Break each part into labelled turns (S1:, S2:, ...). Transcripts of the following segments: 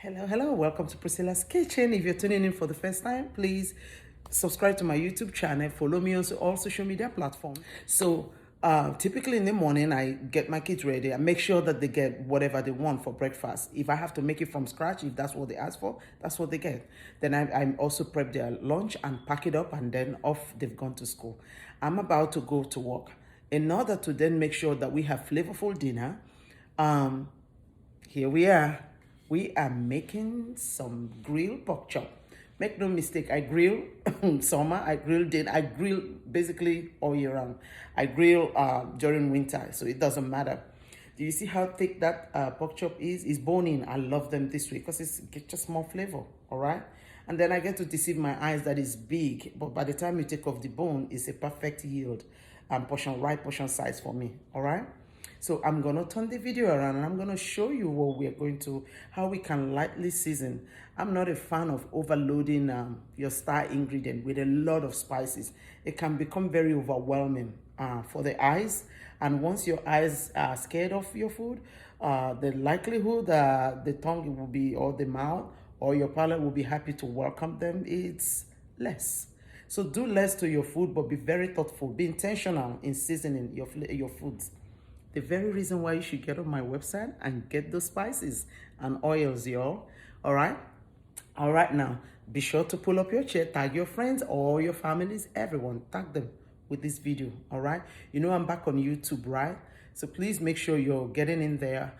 S1: Hello, welcome to Priscilla's Kitchen. If you're tuning in for the first time, please subscribe to my YouTube channel, follow me on all social media platforms. So typically in the morning, I get my kids ready. I make sure that they get whatever they want for breakfast. If I have to make it from scratch, if that's what they ask for, that's what they get. Then I also prep their lunch and pack it up, and then off they've gone to school. I'm about to go to work. In order to then make sure that we have flavorful dinner, here we are. We are making some grilled pork chop. Make no mistake, I grill summer, I grill day, I grill basically all year round. I grill during winter, so it doesn't matter. Do you see how thick that pork chop is? It's bone-in. I love them this way because it's just more flavor, all right? And then I get to deceive my eyes that it's big, but by the time you take off the bone, it's a perfect yield and right portion size for me, all right? So I'm going to turn the video around and I'm going to show you how we can lightly season. I'm not a fan of overloading your star ingredient with a lot of spices. It can become very overwhelming for the eyes. And once your eyes are scared of your food, the likelihood the tongue will be, or the mouth, or your palate will be happy to welcome them, it's less. So do less to your food, but be very thoughtful. Be intentional in seasoning your foods. The very reason why you should get on my website and get those spices and oils, y'all. All right? All right, now, be sure to pull up your chair, tag your friends or your families, everyone. Tag them with this video, all right? You know I'm back on YouTube, right? So please make sure you're getting in there.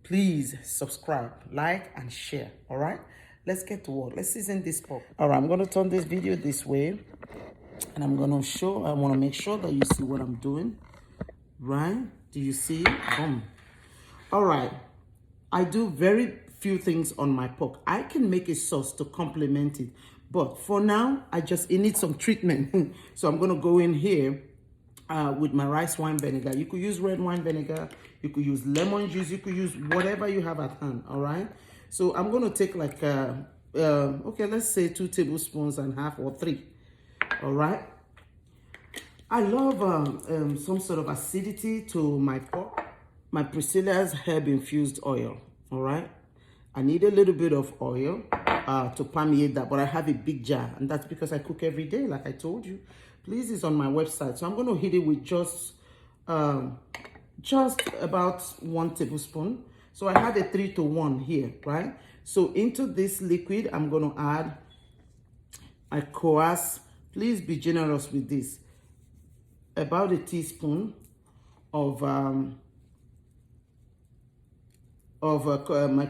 S1: Please subscribe, like, and share, all right? Let's get to work. Let's season this pork. All right, I'm going to turn this video this way. And I want to make sure that you see what I'm doing, right? Do you see? Boom. All right. I do very few things on my pork. I can make a sauce to complement it. But for now, it needs some treatment. So I'm going to go in here with my rice wine vinegar. You could use red wine vinegar. You could use lemon juice. You could use whatever you have at hand. All right. So I'm going to take okay, let's say 2 tablespoons and half or 3. All right. I love some sort of acidity to my pork. My Priscilla's herb infused oil, all right? I need a little bit of oil to permeate that, but I have a big jar, and that's because I cook every day, like I told you. Please, it's on my website. So I'm going to heat it with just about 1 tablespoon. So I had a 3-to-1 here, right? So into this liquid, I'm going to add a coarse. Please be generous with this. About a teaspoon of my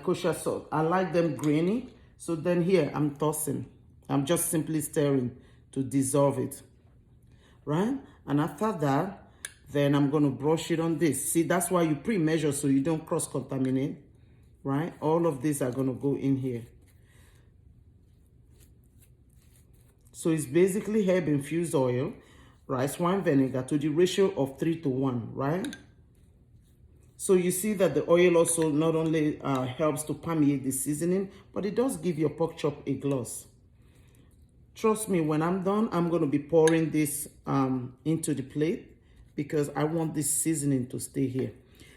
S1: kosher salt. I like them grainy. So then here I'm tossing. I'm just simply stirring to dissolve it, right? And after that, then I'm going to brush it on this. See, that's why you pre-measure so you don't cross-contaminate, right? All of these are going to go in here. So it's basically herb infused oil, rice wine vinegar to the ratio of 3-to-1, right? So you see that the oil also not only helps to permeate the seasoning, but it does give your pork chop a gloss. Trust me, when I'm done, I'm going to be pouring this into the plate because I want this seasoning to stay here.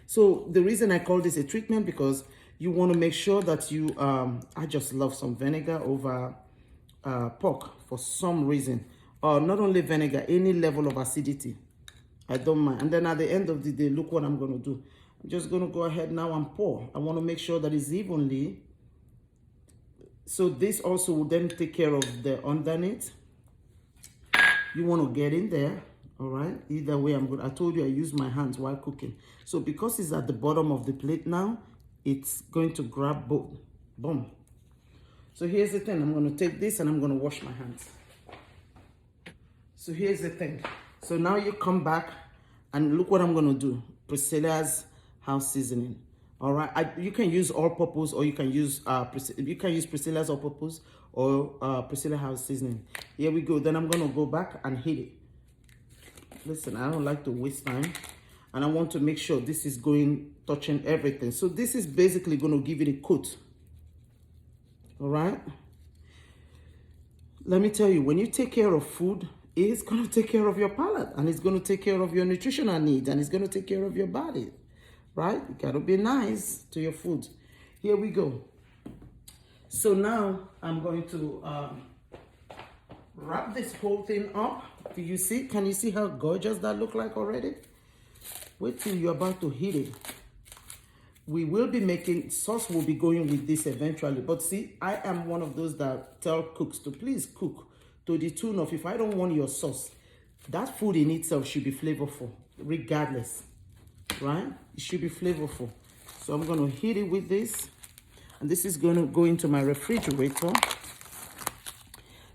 S1: So the reason I call this a treatment, because you want to make sure that you, I just love some vinegar over pork for some reason. Not only vinegar, any level of acidity, I don't mind. And then at the end of the day, look what I'm going to do. I'm just going to go ahead now and pour. I want to make sure that it's evenly. So this also will then take care of the underneath. You want to get in there, all right? Either way, I told you I use my hands while cooking. So because it's at the bottom of the plate now, it's going to grab both. Boom. So here's the thing. I'm going to take this and I'm going to wash my hands. So here's the thing. So now you come back and look what I'm going to do. Priscilla's house seasoning. All right. You can use all-purpose, or you can use Priscilla's all-purpose or Priscilla house seasoning. Here we go. Then I'm going to go back and hit it. Listen, I don't like to waste time, and I want to make sure this is touching everything. So this is basically going to give it a coat. All right. Let me tell you, when you take care of food, it's going to take care of your palate, and it's going to take care of your nutritional needs, and it's going to take care of your body, right? You got to be nice to your food. Here we go. So now I'm going to wrap this whole thing up. Do you see? Can you see how gorgeous that look like already? Wait till you're about to heat it. We will be making sauce, will be going with this eventually. But see, I am one of those that tell cooks to please cook to the tune of, if I don't want your sauce, that food in itself should be flavorful, regardless, right? It should be flavorful. So I'm going to heat it with this. And this is going to go into my refrigerator.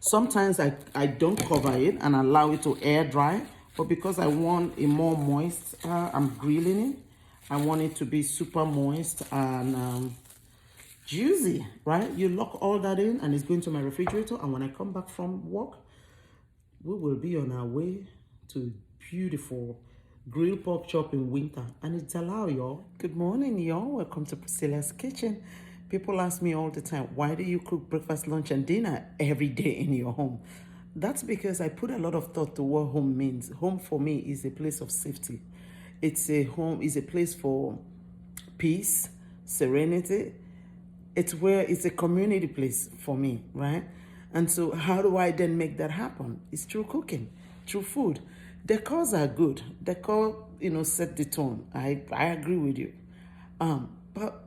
S1: Sometimes I don't cover it and allow it to air dry. But because I want it more moist, I'm grilling it. I want it to be super moist and juicy, right? You lock all that in and it's going to my refrigerator. And when I come back from work, we will be on our way to beautiful grilled pork chop in winter. And it's allowed, y'all. Good morning, y'all. Welcome to Priscilla's Kitchen. People ask me all the time, why do you cook breakfast, lunch, and dinner every day in your home? That's because I put a lot of thought to what home means. Home for me is a place of safety. It's a home, is a place for peace, serenity. It's a community place for me, right? And so how do I then make that happen? It's through cooking, through food. Decors are good. Decor, set the tone. I agree with you. But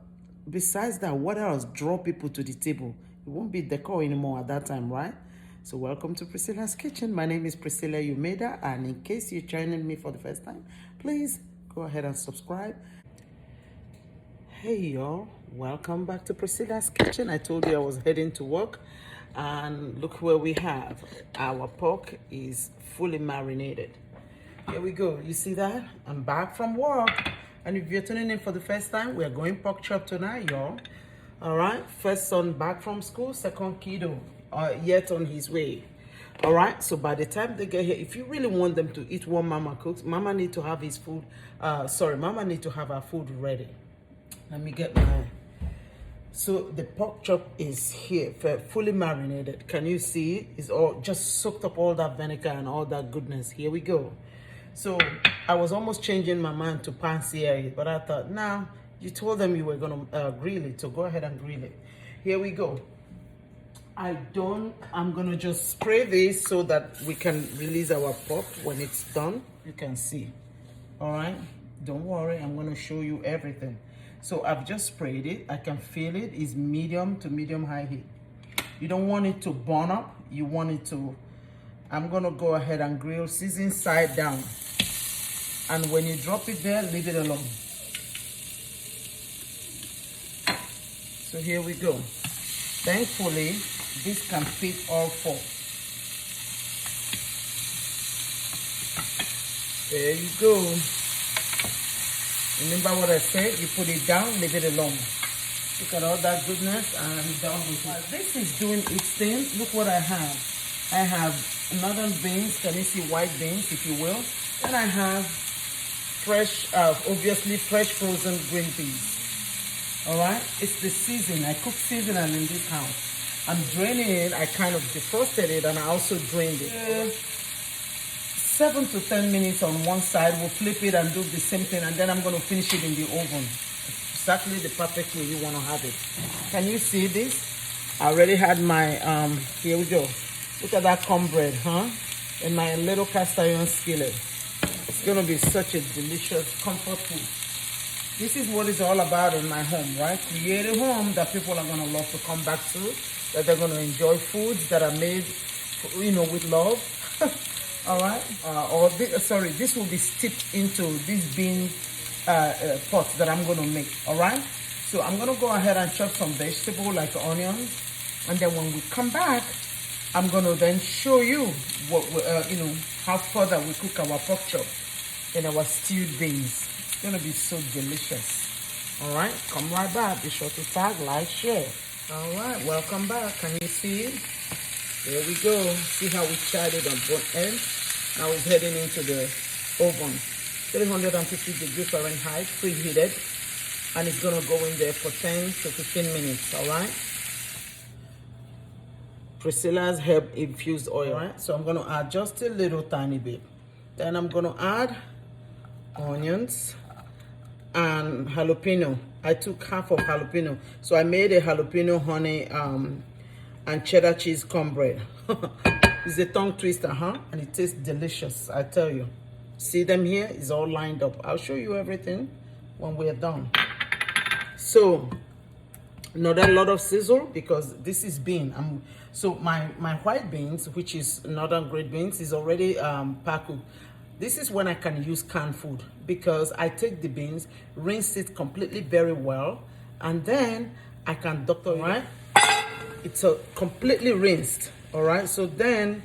S1: besides that, what else draw people to the table? It won't be decor anymore at that time, right? So welcome to Priscilla's Kitchen. My name is Priscilla Umeda, and in case you're joining me for the first time, please go ahead and subscribe. Hey y'all, welcome back to Priscilla's Kitchen. I told you I was heading to work, and look where we have. Our pork is fully marinated. Here we go. You see that? I'm back from work. And if you're tuning in for the first time, we're going pork chop tonight, y'all. All right. First son back from school, second kiddo yet on his way. All right. So by the time they get here, if you really want them to eat what Mama cooks, Mama need to have his food. Mama need to have her food ready. Let me get my. So the pork chop is here, fully marinated. Can you see it? It's all just soaked up all that vinegar and all that goodness. Here we go. So I was almost changing my mind to pan-sear it, but I thought, nah, you told them you were gonna grill it, so go ahead and grill it. Here we go. I'm gonna just spray this so that we can release our pork when it's done. You can see, all right? Don't worry, I'm gonna show you everything. So I've just sprayed it. I can feel it. It's medium to medium high heat. You don't want it to burn up. You want it to, I'm gonna go ahead and grill, season side down. And when you drop it there, leave it alone. So here we go. Thankfully, this can fit all four. There you go. Remember what I said? You put it down, leave it alone. Look at all that goodness, and I'm done with it. This is doing its thing. Look what I have. I have northern beans. Can you see white beans, if you will? Then I have fresh, obviously fresh frozen green peas. All right, it's the season. I cook seasonal in this house. I'm draining it. I kind of defrosted it, and I also drained it. 7 to 10 minutes on one side. We'll flip it and do the same thing, and then I'm going to finish it in the oven. Exactly the perfect way you want to have it. Can you see this? I already had my here we go. Look at that cornbread, huh? In my little cast iron skillet. It's going to be such a delicious comfort food. This is what it's all about in my home, right? Create a home that people are going to love to come back to, that they're going to enjoy foods that are made, with love. All right? This will be steeped into this bean pot that I'm going to make, all right? So I'm going to go ahead and chop some vegetable like onions. And then when we come back, I'm going to then show you what, how further we cook our pork chop in our stewed beans. It's going to be so delicious. All right, come right back. Be sure to tag, like, share. All right, welcome back. Can you see it? There we go. See how we charred it on both ends? Now it's heading into the oven. 350 degrees Fahrenheit, preheated. And it's going to go in there for 10 to 15 minutes, all right? Priscilla's herb infused oil, right? So I'm going to add just a little tiny bit. Then I'm going to add onions. and jalapeno. I took half of jalapeno, so I made a jalapeno honey and cheddar cheese cornbread. It's a tongue twister, huh? And it tastes delicious, I tell you. See them here? It's all lined up. I'll show you everything when we're done. So not a lot of sizzle because this is bean. So my white beans, which is northern grade beans, is already packed. This is when I can use canned food because I take the beans, rinse it completely very well, and then I can doctor it. Right? It's completely rinsed. All right. So then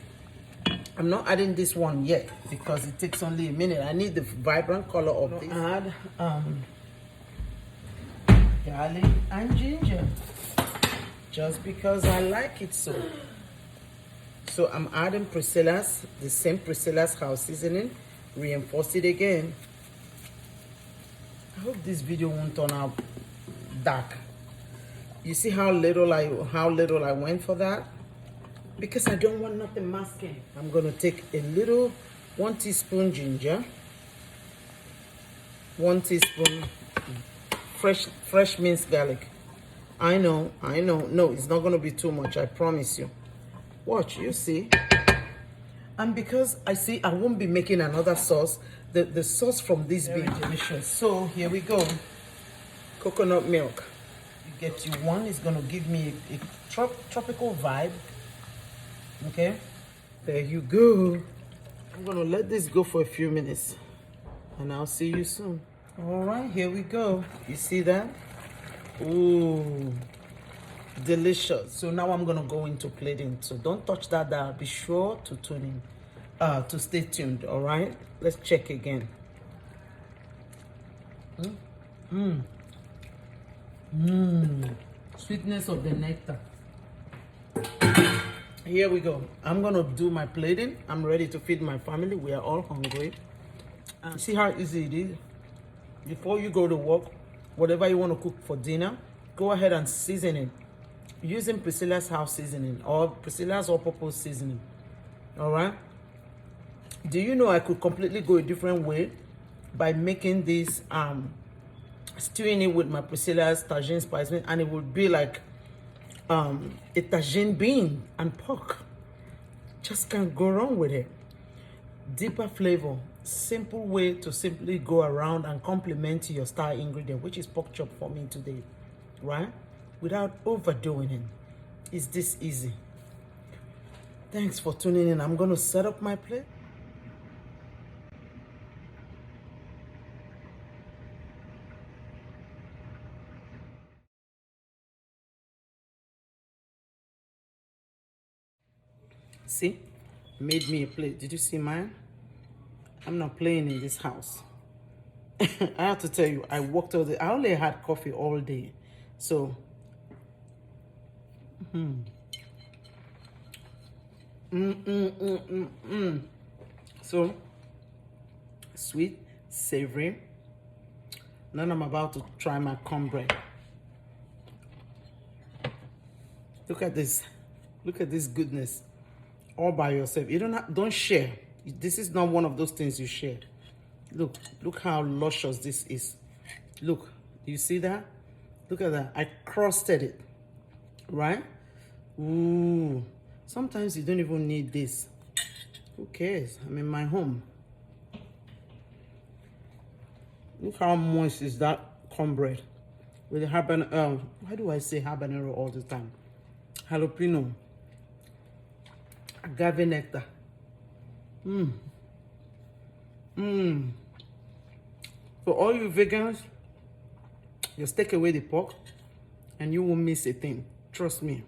S1: I'm not adding this one yet because it takes only a minute. I need the vibrant color of this. Add garlic and ginger just because I like it so. So I'm adding Priscilla's, the same Priscilla's house seasoning, reinforce it again. I hope this video won't turn out dark. You see how little I went for that? Because I don't want nothing masking. I'm gonna take a little 1 teaspoon ginger, 1 teaspoon fresh minced garlic. I know. No, it's not gonna be too much, I promise you. Watch, you see. And because I see I won't be making another sauce, the sauce from this being delicious. So here we go. Coconut milk. You get you one, it's gonna give me a tropical vibe. Okay, there you go. I'm gonna let this go for a few minutes and I'll see you soon. All right, here we go. You see that? Ooh, delicious. So now I'm gonna go into plating. So don't touch that dial. Be sure to tune in, to stay tuned. All right, let's check again. Sweetness of the nectar. Here we go. I'm gonna do my plating. I'm ready to feed my family. We are all hungry. See how easy it is? Before you go to work, whatever you want to cook for dinner, go ahead and season it using Priscilla's house seasoning or Priscilla's all-purpose seasoning. All right. Do you know I could completely go a different way by making this stewing it with my Priscilla's tagine spice, and it would be like a tagine bean and pork. Just can't go wrong with it. Deeper flavor, simple way to simply go around and complement your star ingredient, which is pork chop for me today, right? Without overdoing it. It's this easy. Thanks for tuning in. I'm going to set up my plate. See, made me a plate. Did you see mine? I'm not playing in this house. I have to tell you, I worked all day. I only had coffee all day. So, So, sweet, savory. Now I'm about to try my cornbread. Look at this. Look at this goodness. All by yourself. You don't share. This is not one of those things you share. Look how luscious this is. Look, you see that? Look at that. I crusted it, right? Ooh, sometimes you don't even need this. Who cares? I'm in my home. Look how moist is that cornbread with the habanero. Why do I say habanero all the time? Jalapeno, agave nectar. For all you vegans, just take away the pork and you won't miss a thing. Trust me.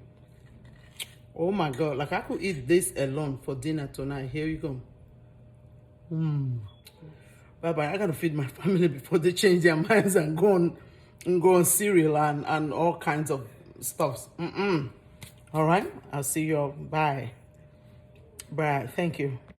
S1: Oh my God, like I could eat this alone for dinner tonight. Here you go. Bye-bye. I gotta feed my family before they change their minds and go on cereal and all kinds of stuff. All right, I'll see you all. Bye. Bye. Thank you.